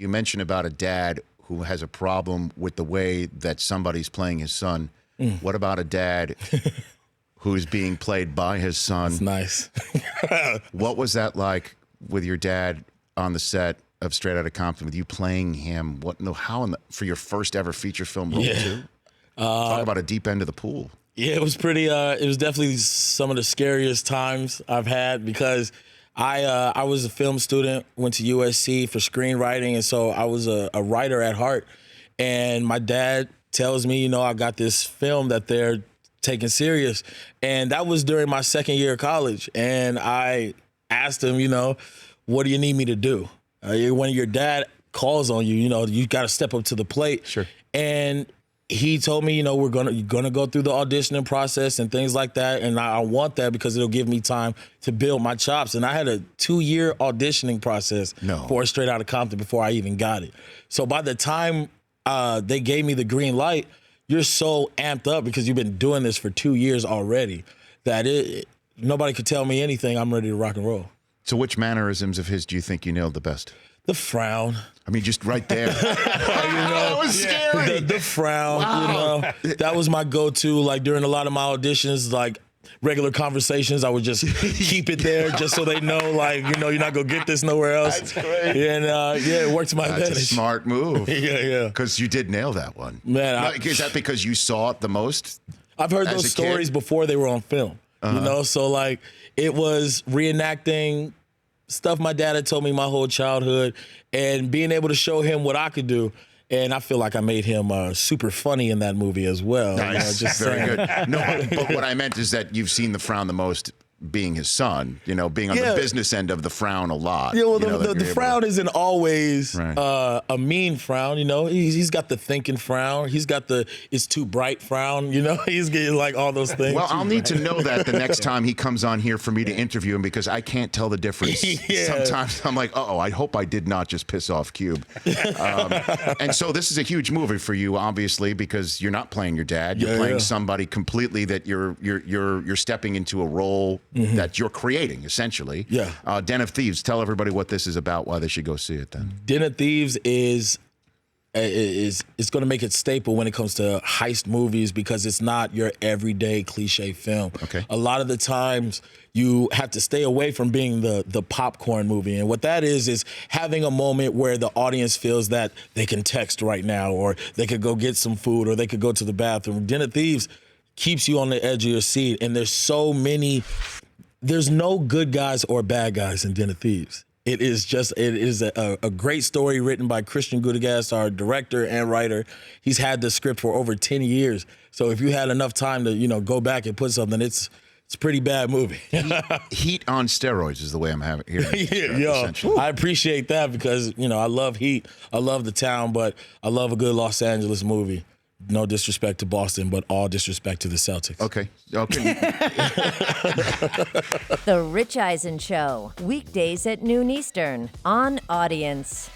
You mentioned about a dad who has a problem with the way that somebody's playing his son. What about a dad who's being played by his son? That's nice. What was that like with your dad on the set of Straight Outta Compton, with you playing him? For your first ever feature film role too? Talk about a deep end of the pool. Yeah, it was pretty. It was definitely some of the scariest times I've had because I was a film student, went to USC for screenwriting, and so I was a writer at heart. And my dad tells me, I got this film that they're taking serious, and that was during my second year of college. And I asked him, what do you need me to do? When your dad calls on you, you got to step up to the plate. Sure. And he told me, you're gonna go through the auditioning process and things like that, and I want that because it'll give me time to build my chops. And I had a 2-year auditioning process for Straight Outta Compton before I even got it. So by the time they gave me the green light, you're so amped up because you've been doing this for 2 years already that nobody could tell me anything. I'm ready to rock and roll. So which mannerisms of his do you think you nailed the best? The frown. I mean, just right there. That was scary. The frown, that was my go-to. Like during a lot of my auditions, like regular conversations, I would just keep it there just so they know, like, you're not gonna get this nowhere else. That's great. And it worked to my advantage. That's a smart move. Yeah. Because you did nail that one. Man, is that because you saw it the most? I've heard those stories before they were on film. So like it was reenacting stuff my dad had told me my whole childhood and being able to show him what I could do. And I feel like I made him super funny in that movie as well. Nice. Very good. No, but what I meant is that you've seen the frown the most being his son, being on the business end of the frown a lot. Yeah, well, the frown isn't always a mean frown, He's got the thinking frown. He's got the it's too bright frown, He's getting like all those things. Well, I'll need to know that the next time he comes on here for me to interview him because I can't tell the difference. Sometimes I'm like, I hope I did not just piss off Cube. And so this is a huge movie for you, obviously, because you're not playing your dad. You're playing somebody completely that you're stepping into a role that you're creating, essentially. Yeah. Den of Thieves. Tell everybody what this is about, why they should go see it then. Den of Thieves is going to make it staple when it comes to heist movies because it's not your everyday cliche film. Okay. A lot of the times you have to stay away from being the popcorn movie. And what that is having a moment where the audience feels that they can text right now or they could go get some food or they could go to the bathroom. Den of Thieves keeps you on the edge of your seat. And there's no good guys or bad guys in Den of Thieves. It is a great story written by Christian Gudegas, our director and writer. He's had the script for over 10 years. So if you had enough time to, go back and put something, it's a pretty bad movie. Heat on steroids is the way I'm having here. I appreciate that because, I love Heat. I love the town, but I love a good Los Angeles movie. No disrespect to Boston, but all disrespect to the Celtics. Okay. The Rich Eisen Show, weekdays at noon Eastern on Audience.